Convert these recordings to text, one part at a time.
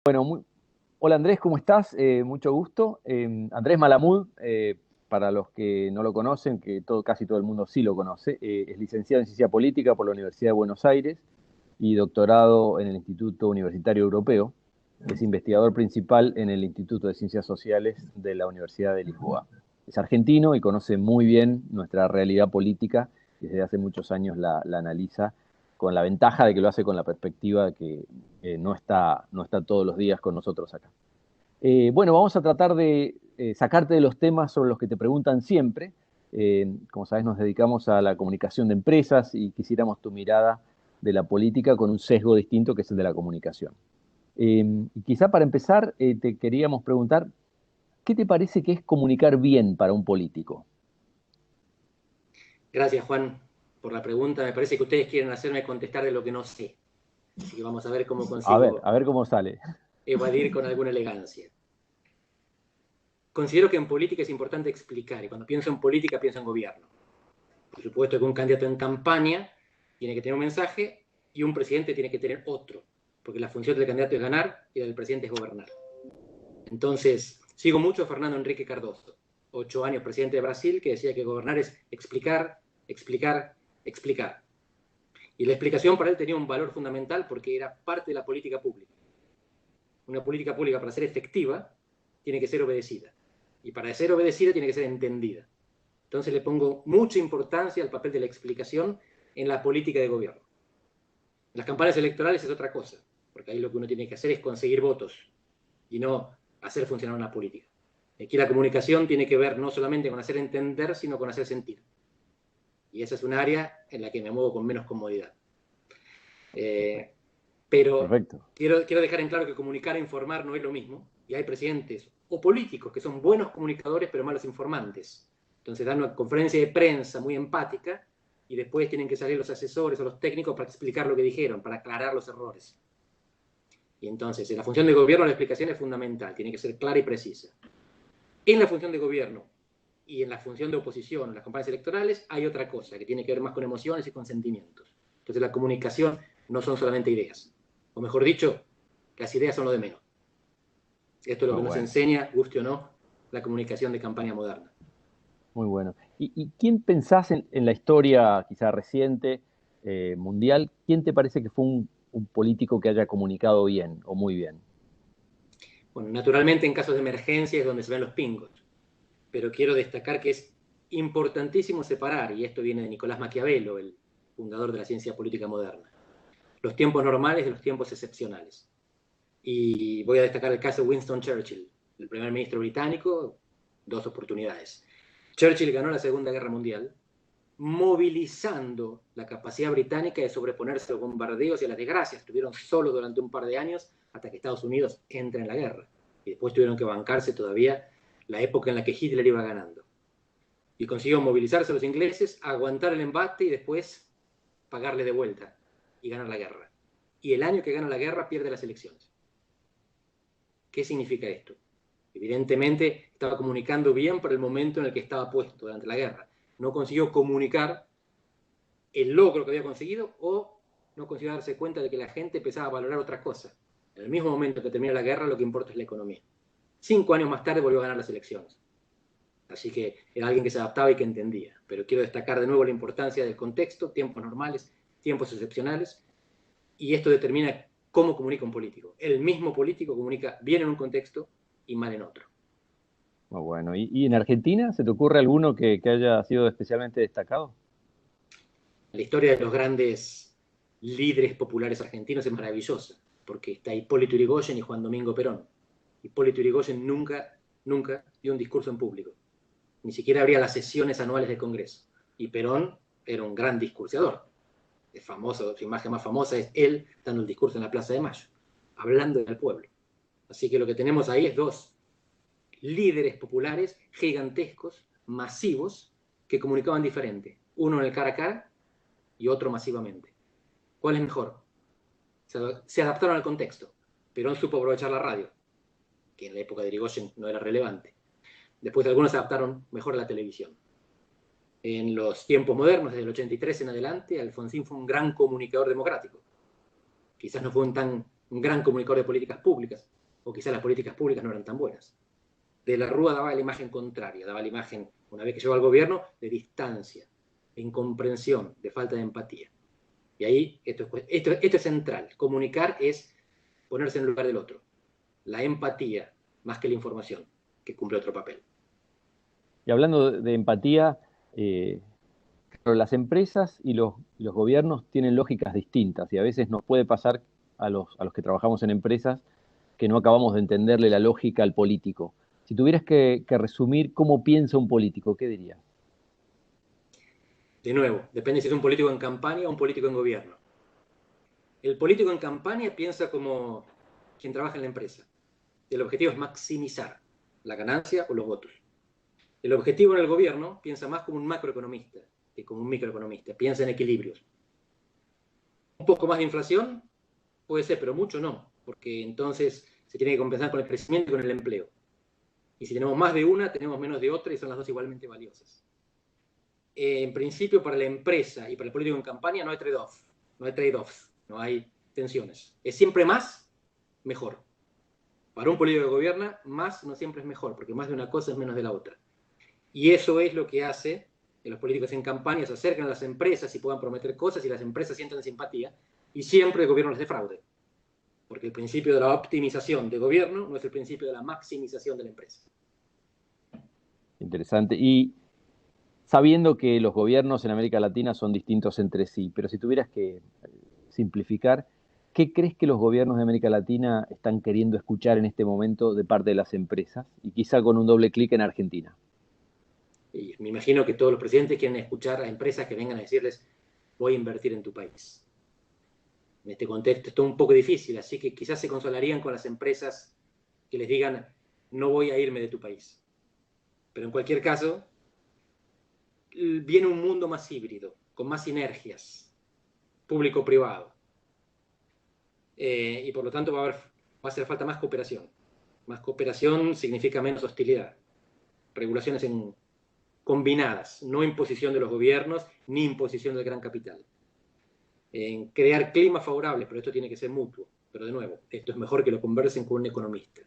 Bueno, hola Andrés, ¿cómo estás? Mucho gusto. Andrés Malamud, para los que no lo conocen, que casi todo el mundo sí lo conoce, es licenciado en Ciencia Política por la Universidad de Buenos Aires y doctorado en el Instituto Universitario Europeo. Es investigador principal en el Instituto de Ciencias Sociales de la Universidad de Lisboa. Es argentino y conoce muy bien nuestra realidad política y desde hace muchos años la analiza con la ventaja de que lo hace con la perspectiva de que no está todos los días con nosotros acá. Bueno, vamos a tratar de sacarte de los temas sobre los que te preguntan siempre. Como sabes, nos dedicamos a la comunicación de empresas y quisiéramos tu mirada de la política con un sesgo distinto que es el de la comunicación. Y quizá para empezar, te queríamos preguntar, ¿qué te parece que es comunicar bien para un político? Gracias, Juan, por la pregunta. Me parece que ustedes quieren hacerme contestar de lo que no sé. Así que vamos a ver cómo consigo A ver cómo sale. evadir con alguna elegancia. Considero que en política es importante explicar, y cuando pienso en política pienso en gobierno. Por supuesto que un candidato en campaña tiene que tener un mensaje y un presidente tiene que tener otro, porque la función del candidato es ganar y la del presidente es gobernar. Entonces, sigo mucho a Fernando Henrique Cardoso, 8 años presidente de Brasil, que decía que gobernar es explicar, explicar, explicar. Y la explicación para él tenía un valor fundamental porque era parte de la política pública. Una política pública, para ser efectiva, tiene que ser obedecida. Y para ser obedecida tiene que ser entendida. Entonces le pongo mucha importancia al papel de la explicación en la política de gobierno. En las campañas electorales es otra cosa, porque ahí lo que uno tiene que hacer es conseguir votos y no hacer funcionar una política. Aquí la comunicación tiene que ver no solamente con hacer entender, sino con hacer sentir. Y esa es un área en la que me muevo con menos comodidad. Pero Perfecto. quiero dejar en claro que comunicar e informar no es lo mismo. Y hay presidentes o políticos que son buenos comunicadores pero malos informantes. Entonces dan una conferencia de prensa muy empática y después tienen que salir los asesores o los técnicos para explicar lo que dijeron, para aclarar los errores. Y entonces, en la función de gobierno la explicación es fundamental, tiene que ser clara y precisa. En la función de gobierno y en la función de oposición, en las campañas electorales, hay otra cosa que tiene que ver más con emociones y con sentimientos. Entonces la comunicación no son solamente ideas. O mejor dicho, las ideas son lo de menos. Esto es lo Muy que nos bueno, enseña, guste o no, la comunicación de campaña moderna. muy bueno. ¿Y quién pensás en la historia quizá reciente, mundial, quién te parece que fue un político que haya comunicado bien o muy bien? Bueno, naturalmente en casos de emergencia es donde se ven los pingos, pero quiero destacar que es importantísimo separar, y esto viene de Nicolás Maquiavelo, el fundador de la ciencia política moderna, los tiempos normales de los tiempos excepcionales. Y voy a destacar el caso de Winston Churchill, el primer ministro británico, dos oportunidades. Churchill ganó la Segunda Guerra Mundial movilizando la capacidad británica de sobreponerse a los bombardeos y a las desgracias. Estuvieron solo durante un par de años hasta que Estados Unidos entra en la guerra. Y después tuvieron que bancarse todavía la época en la que Hitler iba ganando. Y consiguió movilizarse a los ingleses, aguantar el embate y después pagarle de vuelta y ganar la guerra. Y el año que gana la guerra pierde las elecciones. ¿Qué significa esto? Evidentemente estaba comunicando bien por el momento en el que estaba puesto durante la guerra. No consiguió comunicar el logro que había conseguido o no consiguió darse cuenta de que la gente empezaba a valorar otra cosa. En el mismo momento que termina la guerra, lo que importa es la economía. 5 años más tarde volvió a ganar las elecciones. Así que era alguien que se adaptaba y que entendía. Pero quiero destacar de nuevo la importancia del contexto, tiempos normales, tiempos excepcionales, y esto determina cómo comunica un político. El mismo político comunica bien en un contexto y mal en otro. Muy bueno. ¿Y en Argentina se te ocurre alguno que haya sido especialmente destacado? La historia de los grandes líderes populares argentinos es maravillosa, porque está Hipólito Yrigoyen y Juan Domingo Perón. Hipólito Yrigoyen nunca dio un discurso en público, ni siquiera habría las sesiones anuales del Congreso. Y Perón era un gran discursador. Es famoso, su imagen más famosa es él dando el discurso en la Plaza de Mayo, hablando del pueblo. Así que lo que tenemos ahí es dos líderes populares gigantescos, masivos, que comunicaban diferente. Uno en el cara a cara y otro masivamente. ¿Cuál es mejor? Se adaptaron al contexto. Perón supo aprovechar la radio, que en la época de Irigoyen no era relevante. Después algunos se adaptaron mejor a la televisión. En los tiempos modernos, desde el 83 en adelante, Alfonsín fue un gran comunicador democrático. Quizás no fue un tan un gran comunicador de políticas públicas, o quizás las políticas públicas no eran tan buenas. De la Rúa daba la imagen contraria, daba la imagen, una vez que llegó al gobierno, de distancia, de incomprensión, de falta de empatía. Y ahí esto es central. Comunicar es ponerse en el lugar del otro. La empatía, más que la información, que cumple otro papel. Y hablando de empatía, pero las empresas y los gobiernos tienen lógicas distintas y a veces nos puede pasar a los que trabajamos en empresas que no acabamos de entenderle la lógica al político. Si tuvieras que resumir cómo piensa un político, ¿qué dirías? De nuevo, depende si es un político en campaña o un político en gobierno. El político en campaña piensa como quien trabaja en la empresa. El objetivo es maximizar la ganancia o los votos. El objetivo en el gobierno piensa más como un macroeconomista que como un microeconomista. Piensa en equilibrios. Un poco más de inflación puede ser, pero mucho no, porque entonces se tiene que compensar con el crecimiento y con el empleo. Y si tenemos más de una, tenemos menos de otra y son las dos igualmente valiosas. En principio, para la empresa y para el político en campaña no hay trade-off, no hay trade-offs, no hay tensiones. Es siempre más, mejor. Para un político que gobierna, más no siempre es mejor, porque más de una cosa es menos de la otra. Y eso es lo que hace que los políticos en campaña se acerquen a las empresas y puedan prometer cosas y las empresas sientan simpatía y siempre el gobierno les defraude. Porque el principio de la optimización de gobierno no es el principio de la maximización de la empresa. Interesante. Y sabiendo que los gobiernos en América Latina son distintos entre sí, pero si tuvieras que simplificar, ¿qué crees que los gobiernos de América Latina están queriendo escuchar en este momento de parte de las empresas? Y quizá con un doble clic en Argentina. Y me imagino que todos los presidentes quieren escuchar a empresas que vengan a decirles, voy a invertir en tu país. En este contexto esto es un poco difícil, así que quizás se consolarían con las empresas que les digan, no voy a irme de tu país. Pero en cualquier caso, viene un mundo más híbrido, con más sinergias, público-privado. Y por lo tanto va a hacer falta más cooperación. Más cooperación significa menos hostilidad. Regulaciones combinadas, no imposición de los gobiernos ni imposición del gran capital. En crear clima favorable, pero esto tiene que ser mutuo. Pero de nuevo, esto es mejor que lo conversen con un economista.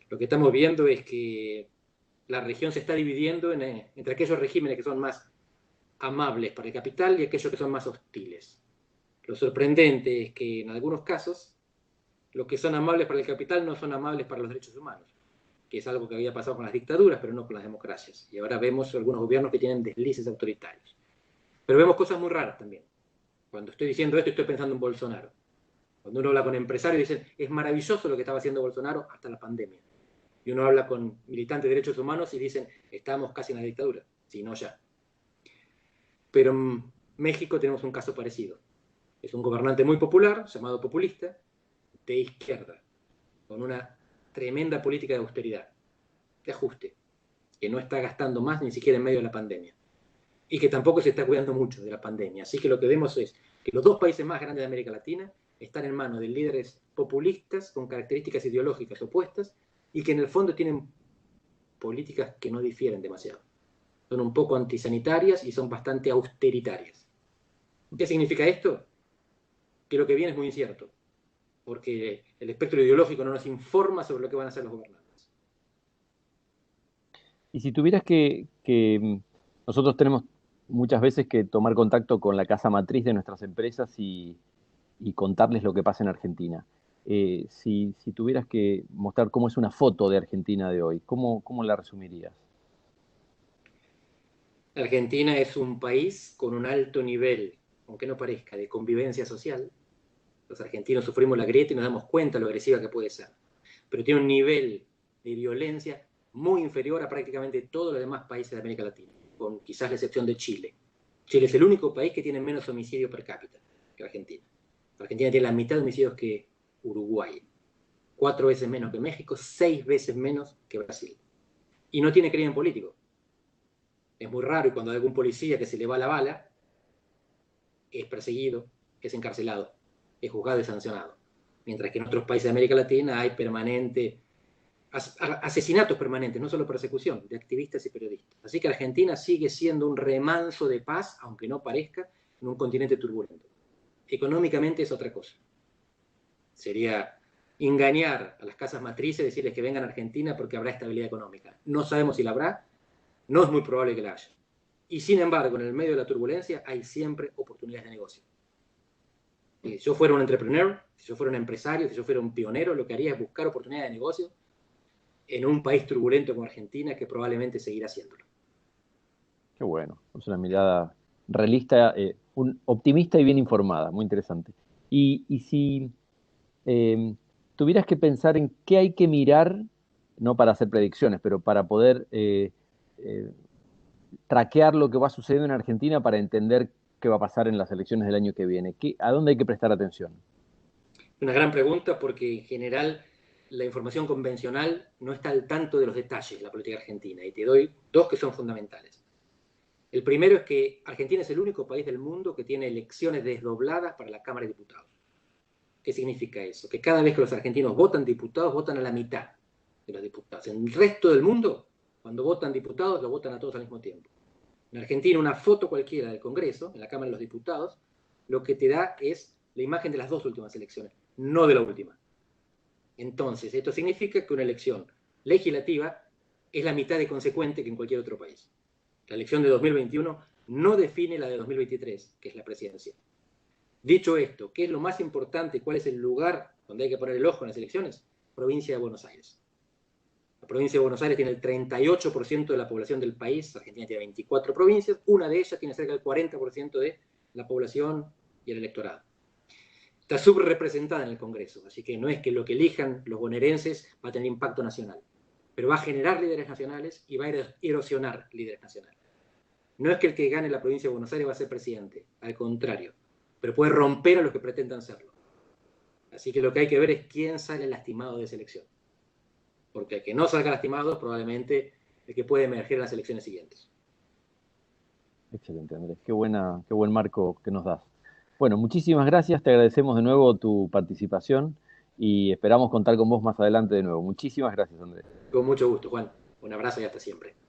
Lo que estamos viendo es que la región se está dividiendo entre aquellos regímenes que son más amables para el capital y aquellos que son más hostiles. Lo sorprendente es que en algunos casos los que son amables para el capital no son amables para los derechos humanos, que es algo que había pasado con las dictaduras, pero no con las democracias. Y ahora vemos algunos gobiernos que tienen deslices autoritarios. Pero vemos cosas muy raras también. Cuando estoy diciendo esto, estoy pensando en Bolsonaro. Cuando uno habla con empresarios, dicen, es maravilloso lo que estaba haciendo Bolsonaro hasta la pandemia. Y uno habla con militantes de derechos humanos y dicen, estamos casi en la dictadura. Si no, ya. Pero en México tenemos un caso parecido. Es un gobernante muy popular, llamado populista, de izquierda, con una tremenda política de austeridad, de ajuste, que no está gastando más ni siquiera en medio de la pandemia. Y que tampoco se está cuidando mucho de la pandemia. Así que lo que vemos es que los dos países más grandes de América Latina están en manos de líderes populistas con características ideológicas opuestas y que en el fondo tienen políticas que no difieren demasiado. Son un poco antisanitarias y son bastante austeritarias. ¿Qué significa esto? Que lo que viene es muy incierto, porque el espectro ideológico no nos informa sobre lo que van a hacer los gobernantes. Y si tuvieras nosotros tenemos muchas veces que tomar contacto con la casa matriz de nuestras empresas y contarles lo que pasa en Argentina. Si tuvieras que mostrar cómo es una foto de Argentina de hoy, ¿cómo la resumirías? Argentina es un país con un alto nivel, aunque no parezca, de convivencia social. Los argentinos sufrimos la grieta y nos damos cuenta de lo agresiva que puede ser. Pero tiene un nivel de violencia muy inferior a prácticamente todos los demás países de América Latina, con quizás la excepción de Chile. Chile es el único país que tiene menos homicidio per cápita que Argentina. Argentina tiene la mitad de homicidios que Uruguay, 4 veces menos que México, 6 veces menos que Brasil. Y no tiene crimen político. Es muy raro y cuando hay algún policía que se le va la bala, es perseguido, es encarcelado, es juzgado y sancionado. Mientras que en otros países de América Latina hay asesinatos permanentes, no solo persecución, de activistas y periodistas. Así que Argentina sigue siendo un remanso de paz, aunque no parezca, en un continente turbulento. Económicamente es otra cosa. Sería engañar a las casas matrices, decirles que vengan a Argentina porque habrá estabilidad económica. No sabemos si la habrá, no es muy probable que la haya. Y sin embargo, en el medio de la turbulencia hay siempre oportunidades de negocio. Si yo fuera un entrepreneur, si yo fuera un empresario, si yo fuera un pionero, lo que haría es buscar oportunidades de negocio en un país turbulento como Argentina, que probablemente seguirá haciéndolo. Qué bueno, es una mirada realista, optimista y bien informada, muy interesante. Y si eh, tuvieras que pensar en qué hay que mirar, no para hacer predicciones, pero para poder eh, traquear lo que va sucediendo en Argentina para entender qué va a pasar en las elecciones del año que viene, ¿a dónde hay que prestar atención? Una gran pregunta porque en general la información convencional no está al tanto de los detalles de la política argentina y te doy dos que son fundamentales. El primero es que Argentina es el único país del mundo que tiene elecciones desdobladas para la Cámara de Diputados. ¿Qué significa eso? Que cada vez que los argentinos votan diputados, votan a la mitad de los diputados. En el resto del mundo, cuando votan diputados, lo votan a todos al mismo tiempo. En Argentina, una foto cualquiera del Congreso, en la Cámara de los Diputados, lo que te da es la imagen de las dos últimas elecciones, no de la última. Entonces, esto significa que una elección legislativa es la mitad de consecuente que en cualquier otro país. La elección de 2021 no define la de 2023, que es la presidencia. Dicho esto, ¿qué es lo más importante? ¿Cuál es el lugar donde hay que poner el ojo en las elecciones? Provincia de Buenos Aires. La provincia de Buenos Aires tiene el 38% de la población del país, Argentina tiene 24 provincias, una de ellas tiene cerca del 40% de la población y el electorado. Está subrepresentada en el Congreso, así que no es que lo que elijan los bonaerenses va a tener impacto nacional, pero va a generar líderes nacionales y va a erosionar líderes nacionales. No es que el que gane la provincia de Buenos Aires va a ser presidente, al contrario, pero puede romper a los que pretendan serlo. Así que lo que hay que ver es quién sale lastimado de esa elección. Porque el que no salga lastimado es probablemente el que puede emerger en las elecciones siguientes. Excelente, Andrés. Qué buen marco que nos das. Bueno, muchísimas gracias. Te agradecemos de nuevo tu participación y esperamos contar con vos más adelante de nuevo. Muchísimas gracias, Andrés. Con mucho gusto, Juan. Un abrazo y hasta siempre.